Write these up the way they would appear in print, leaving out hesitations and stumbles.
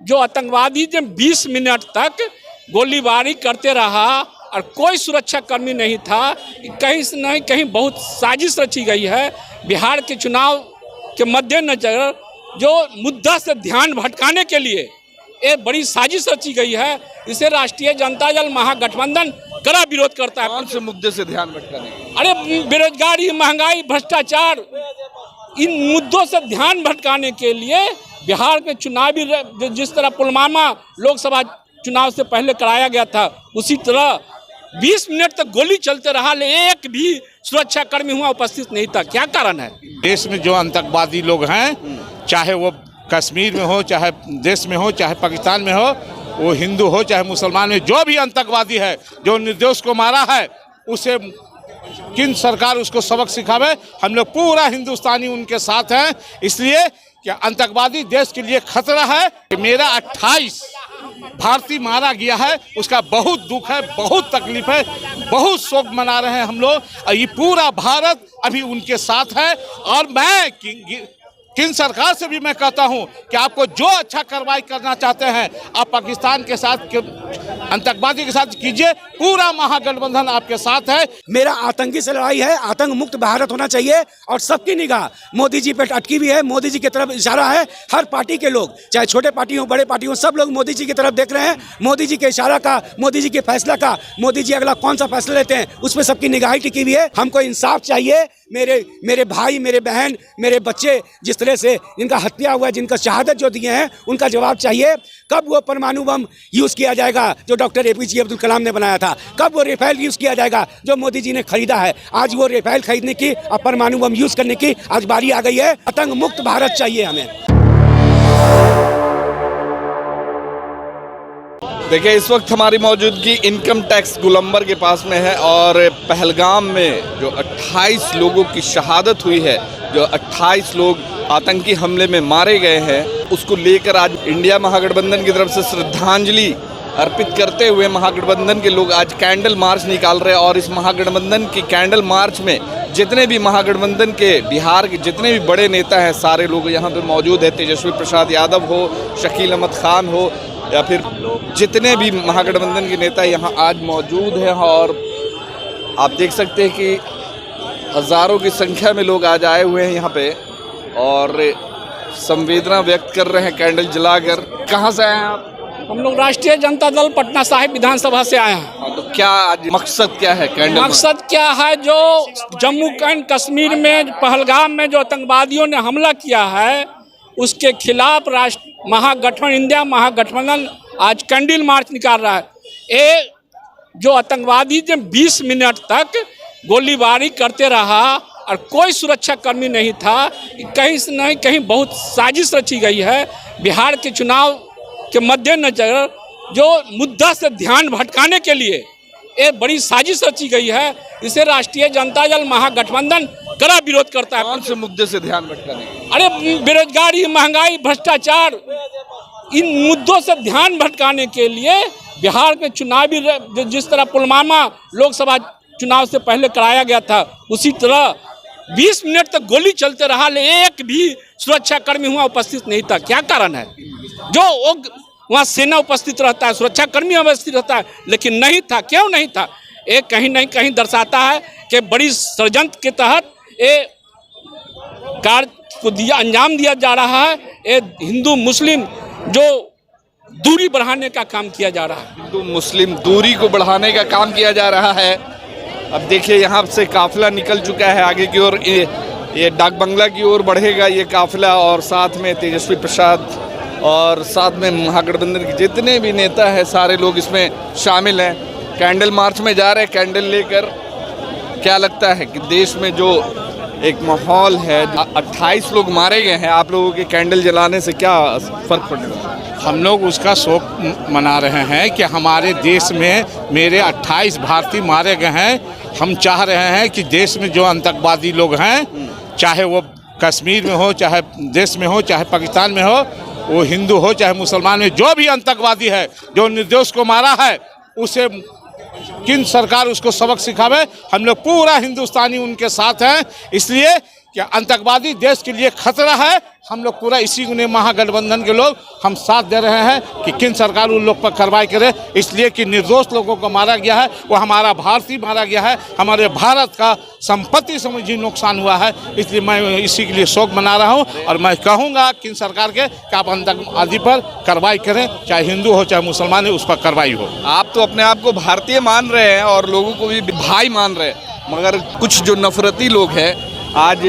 जो आतंकवादी जब 20 मिनट तक गोलीबारी करते रहा और कोई सुरक्षा कर्मी नहीं था, कहीं से नहीं कहीं बहुत साजिश रची गई है। बिहार के चुनाव के मद्देनजर जो मुद्दा से ध्यान भटकाने के लिए एक बड़ी साजिश रची गई है। इसे राष्ट्रीय जनता दल महागठबंधन कड़ा विरोध करता है। कौन से मुद्दे से ध्यान भटकाने? अरे बेरोजगारी, महंगाई, भ्रष्टाचार, इन मुद्दों से ध्यान भटकाने के लिए बिहार के चुनावी जिस तरह पुलवामा लोकसभा चुनाव से पहले कराया गया था, उसी तरह 20 मिनट तक गोली चलते रहा, एक भी सुरक्षा कर्मी हुआ उपस्थित नहीं था। क्या कारण है? देश में जो आतंकवादी लोग हैं, चाहे वो कश्मीर में हो, चाहे देश में हो, चाहे पाकिस्तान में हो, वो हिंदू हो चाहे मुसलमान में, जो भी आतंकवादी है, जो निर्दोष को मारा है, उसे केंद्र सरकार उसको सबक सिखावे। हम लोग पूरा हिंदुस्तानी उनके साथ हैं, इसलिए कि आतंकवादी देश के लिए खतरा है। मेरा 28 भारतीय मारा गया है, उसका बहुत दुख है, बहुत तकलीफ है, बहुत शोक मना रहे हैं हम लोग, और ये पूरा भारत अभी उनके साथ है। और मैं केंद्र सरकार से भी मैं कहता हूं कि आपको जो अच्छा कार्रवाई करना चाहते हैं आप पाकिस्तान के साथ, आतंकवादी के साथ कीजिए, पूरा महागठबंधन आपके साथ है। मेरा आतंकी से लड़ाई है, आतंक मुक्त भारत होना चाहिए और सबकी निगाह मोदी जी पे अटकी हुई है। मोदी जी की तरफ इशारा है, हर पार्टी के लोग, चाहे छोटे पार्टी हो बड़े पार्टी हो, सब लोग मोदी जी की तरफ देख रहे हैं। मोदी जी के इशारा का, मोदी जी के फैसला का, मोदी जी अगला कौन सा फैसला लेते हैं उस पर सबकी निगाह टिकी हुई है। हमको इंसाफ चाहिए। मेरे भाई, मेरे बहन, मेरे बच्चे जिस तरह से जिनका हत्या हुआ है, जिनका शहादत जो दिए हैं, उनका जवाब चाहिए। कब वो परमाणु बम यूज़ किया जाएगा जो डॉक्टर APJ अब्दुल कलाम ने बनाया था? कब वो राफेल यूज़ किया जाएगा जो मोदी जी ने खरीदा है? आज वो राफेल खरीदने की और परमाणु बम यूज़ करने की आज बारी आ गई है। आतंक मुक्त भारत चाहिए हमें। देखिए, इस वक्त हमारी मौजूदगी इनकम टैक्स गोलंबर के पास में है और पहलगाम में जो 28 लोगों की शहादत हुई है, जो 28 लोग आतंकी हमले में मारे गए हैं, उसको लेकर आज इंडिया महागठबंधन की तरफ से श्रद्धांजलि अर्पित करते हुए महागठबंधन के लोग आज कैंडल मार्च निकाल रहे हैं। और इस महागठबंधन की कैंडल मार्च में जितने भी महागठबंधन के बिहार के जितने भी बड़े नेता हैं, सारे लोग यहाँ पे मौजूद हैं। तेजस्वी प्रसाद यादव हो, शकील अहमद खान हो, या फिर जितने भी महागठबंधन के नेता यहाँ आज मौजूद हैं। और आप देख सकते हैं कि हज़ारों की संख्या में लोग आज आए हुए हैं यहाँ पे और संवेदना व्यक्त कर रहे हैं कैंडल जलाकर। कहाँ से आए हैं आप? हम लोग राष्ट्रीय जनता दल पटना साहिब विधानसभा से आए हैं। हाँ, तो क्या आज मकसद क्या है कैंडल? मकसद क्या है? जो जम्मू एंड कश्मीर में पहलगाम में जो आतंकवादियों ने हमला किया है, उसके खिलाफ महागठबंधन, इंडिया महागठबंधन आज कैंडल मार्च निकाल रहा है। ये जो आतंकवादी जब 20 मिनट तक गोलीबारी करते रहा और कोई सुरक्षा कर्मी नहीं था, कहीं से नहीं कहीं बहुत साजिश रची गई है। बिहार के चुनाव के मद्देनजर जो मुद्दा से ध्यान भटकाने के लिए एक बड़ी साजिश रची गई है। इसे राष्ट्रीय जनता दल महागठबंधन कड़ा विरोध करता है। कौन से मुद्दे से ध्यान भटकाने? अरे बेरोजगारी, महंगाई, भ्रष्टाचार, इन मुद्दों से ध्यान भटकाने के लिए बिहार के चुनावी जिस तरह पुलवामा लोकसभा चुनाव से पहले कराया गया था, उसी तरह 20 मिनट तक गोली चलते रहा, एक भी सुरक्षा कर्मी हुआ उपस्थित नहीं था। क्या कारण है? जो वहाँ सेना उपस्थित रहता है, सुरक्षा कर्मी उपस्थित रहता है, लेकिन नहीं था। क्यों नहीं था? ये कहीं नहीं कहीं दर्शाता है कि बड़ी षड्यंत्र के तहत ये कार्य को अंजाम दिया जा रहा है। ये हिंदू मुस्लिम जो दूरी बढ़ाने का काम किया जा रहा है, हिंदू मुस्लिम दूरी को बढ़ाने का काम किया जा रहा है। अब देखिए, यहाँ से काफिला निकल चुका है आगे की ओर, ये डाक बंगला की ओर बढ़ेगा ये काफिला, और साथ में तेजस्वी प्रसाद और साथ में महागठबंधन के जितने भी नेता हैं, सारे लोग इसमें शामिल हैं। कैंडल मार्च में जा रहे हैं कैंडल लेकर। क्या लगता है कि देश में जो एक माहौल है, 28 लोग मारे गए हैं, आप लोगों के कैंडल जलाने से क्या फ़र्क पड़ेगा? हम लोग उसका शोक मना रहे हैं कि हमारे देश में मेरे 28 भारतीय मारे गए हैं। हम चाह रहे हैं कि देश में जो आतंकवादी लोग हैं, चाहे वो कश्मीर में हो, चाहे देश में हो, चाहे पाकिस्तान में हो, वो हिंदू हो चाहे मुसलमान में, जो भी आतंकवादी है, जो निर्दोष को मारा है, उसे केंद्र सरकार उसको सबक सिखावे। हम लोग पूरा हिंदुस्तानी उनके साथ हैं, इसलिए कि आतंकवादी देश के लिए खतरा है। हम लोग पूरा इसी ने महागठबंधन के लोग हम साथ दे रहे हैं कि केंद्र सरकार उन लोग पर कार्रवाई करे, इसलिए कि निर्दोष लोगों को मारा गया है, वो हमारा भारतीय मारा गया है, हमारे भारत का संपत्ति समझिए नुकसान हुआ है, इसलिए मैं इसी के लिए शोक मना रहा हूँ। और मैं कहूँगा केंद्र सरकार के कि आप आतंकवादी पर कार्रवाई करें, चाहे हिंदू हो चाहे मुसलमान हो, उस पर कार्रवाई हो। आप तो अपने आप को भारतीय मान रहे हैं और लोगों को भी भाई मान रहे हैं, मगर कुछ जो नफरती लोग हैं आज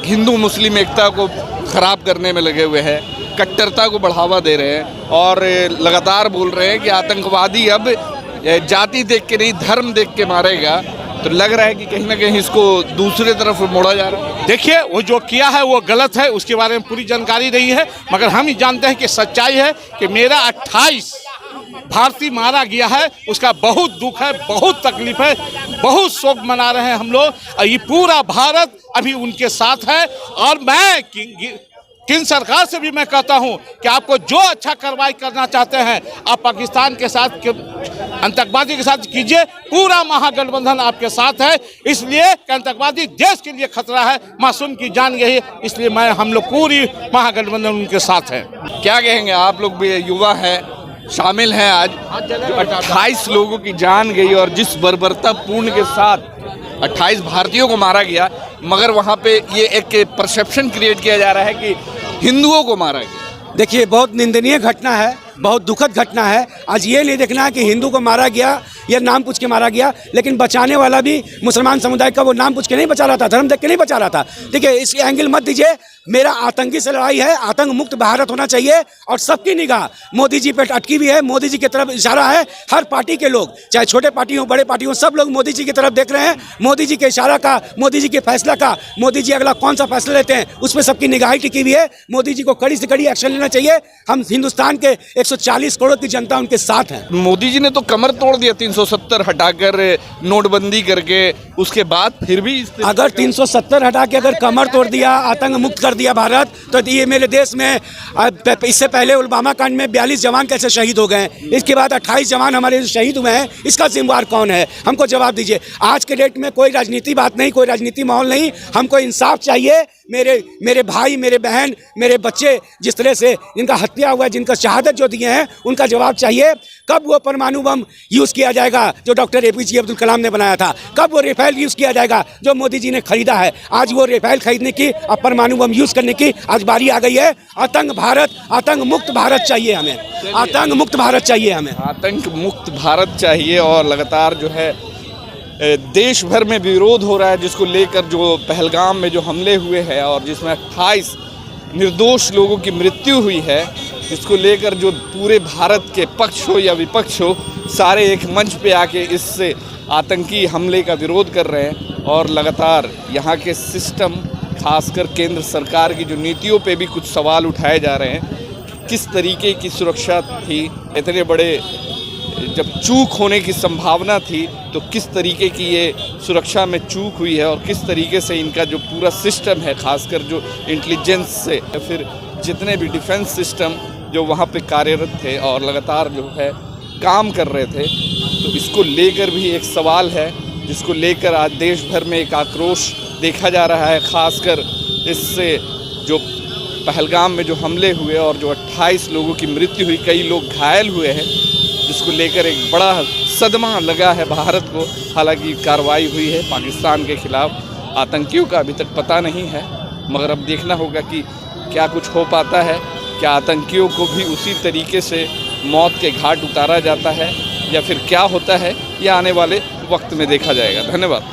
हिंदू मुस्लिम एकता को खराब करने में लगे हुए हैं, कट्टरता को बढ़ावा दे रहे हैं और लगातार बोल रहे हैं कि आतंकवादी अब जाति देख के नहीं धर्म देख के मारेगा। तो लग रहा है कि कहीं ना कहीं इसको दूसरे तरफ मोड़ा जा रहा है। देखिए, वो जो किया है वो गलत है, उसके बारे में पूरी जानकारी नहीं है, मगर हम ही जानते हैं कि सच्चाई है कि मेरा 28 भारतीय मारा गया है, उसका बहुत दुख है, बहुत तकलीफ है, बहुत शोक मना रहे हैं हम लोग। और ये पूरा भारत अभी उनके साथ है। और मैं केंद्र सरकार से भी मैं कहता हूं कि आपको जो अच्छा कार्रवाई करना चाहते हैं आप पाकिस्तान के साथ आतंकवादी के साथ कीजिए, पूरा महागठबंधन आपके साथ है। इसलिए आतंकवादी देश के लिए खतरा है, मासूम की जान गई, इसलिए हम लोग पूरी महागठबंधन उनके साथ है। क्या कहेंगे, आप लोग भी युवा हैं, शामिल हैं, आज 28 लोगों की जान गई और जिस बर्बरतापूर्ण के साथ 28 भारतीयों को मारा गया, मगर वहाँ पे ये एक परसेप्शन क्रिएट किया जा रहा है कि हिंदुओं को मारा गया। देखिए, बहुत निंदनीय घटना है, बहुत दुखद घटना है। आज ये नहीं देखना है कि हिंदू को मारा गया या नाम पूछ के मारा गया, लेकिन बचाने वाला भी मुसलमान समुदाय का वो नाम पूछ के नहीं बचा रहा था, धर्म देख के नहीं बचा रहा था। ठीक है, इस एंगल मत दीजिए। मेरा आतंकी से लड़ाई है, आतंक मुक्त भारत होना चाहिए और सबकी निगाह मोदी जी पे अटकी हुई है, मोदी जी की तरफ इशारा है। हर पार्टी के लोग, चाहे छोटे पार्टी हो बड़े पार्टी हो, सब लोग मोदी जी की तरफ देख रहे हैं। मोदी जी के इशारा का, मोदी जी के फैसला का, मोदी जी अगला कौन सा फैसला लेते हैं उस पर सबकी निगाह टिकी हुई है। मोदी जी को कड़ी से कड़ी एक्शन लेना चाहिए। हम हिंदुस्तान के 140 करोड़ की जनता उनके साथ है। मोदी जी ने तो कमर तोड़ दिया 370 हटाकर, नोटबंदी करके, उसके बाद फिर भी अगर 370 हटा के अगर कमर तोड़ दिया, आतंक मुक्त कर दिया भारत, तो ये मेरे देश में इससे पहले पुलवामा कांड में 42 जवान कैसे शहीद हो गए, इसके बाद 28 जवान हमारे शहीद हुए हैं, इसका जिम्मेदार कौन है? हमको जवाब दीजिए। आज के डेट में कोई राजनीति बात नहीं, कोई राजनीति माहौल नहीं, हमको इंसाफ चाहिए। मेरे भाई, मेरे बहन, मेरे बच्चे जिस तरह से जिनका हत्या हुआ है, जिनका शहादत जो दिए हैं, उनका जवाब चाहिए। कब वो परमाणु बम यूज़ किया जाएगा जो डॉक्टर APJ अब्दुल कलाम ने बनाया था? कब वो राफेल यूज़ किया जाएगा जो मोदी जी ने खरीदा है? आज वो राफेल खरीदने की और परमाणु बम यूज़ करने की आज बारी आ गई है। आतंक मुक्त भारत चाहिए हमें, आतंक मुक्त भारत चाहिए हमें, आतंक मुक्त भारत चाहिए। और लगातार जो है देश भर में विरोध हो रहा है, जिसको लेकर जो पहलगाम में जो हमले हुए हैं और जिसमें 28 निर्दोष लोगों की मृत्यु हुई है, जिसको लेकर जो पूरे भारत के पक्ष हो या विपक्ष हो, सारे एक मंच पे आके इससे आतंकी हमले का विरोध कर रहे हैं। और लगातार यहाँ के सिस्टम, खासकर केंद्र सरकार की जो नीतियों पे भी कुछ सवाल उठाए जा रहे हैं। किस तरीके की सुरक्षा थी, इतने बड़े जब चूक होने की संभावना थी तो किस तरीके की ये सुरक्षा में चूक हुई है और किस तरीके से इनका जो पूरा सिस्टम है, खासकर जो इंटेलिजेंस से या फिर जितने भी डिफेंस सिस्टम जो वहाँ पे कार्यरत थे और लगातार जो है काम कर रहे थे, तो इसको लेकर भी एक सवाल है, जिसको लेकर आज देश भर में एक आक्रोश देखा जा रहा है। खासकर इससे जो पहलगाम में जो हमले हुए और जो 28 लोगों की मृत्यु हुई, कई लोग घायल हुए हैं, जिसको लेकर एक बड़ा सदमा लगा है भारत को। हालांकि कार्रवाई हुई है पाकिस्तान के खिलाफ, आतंकियों का अभी तक पता नहीं है, मगर अब देखना होगा कि क्या कुछ हो पाता है। क्या आतंकियों को भी उसी तरीके से मौत के घाट उतारा जाता है या फिर क्या होता है, ये आने वाले वक्त में देखा जाएगा। धन्यवाद।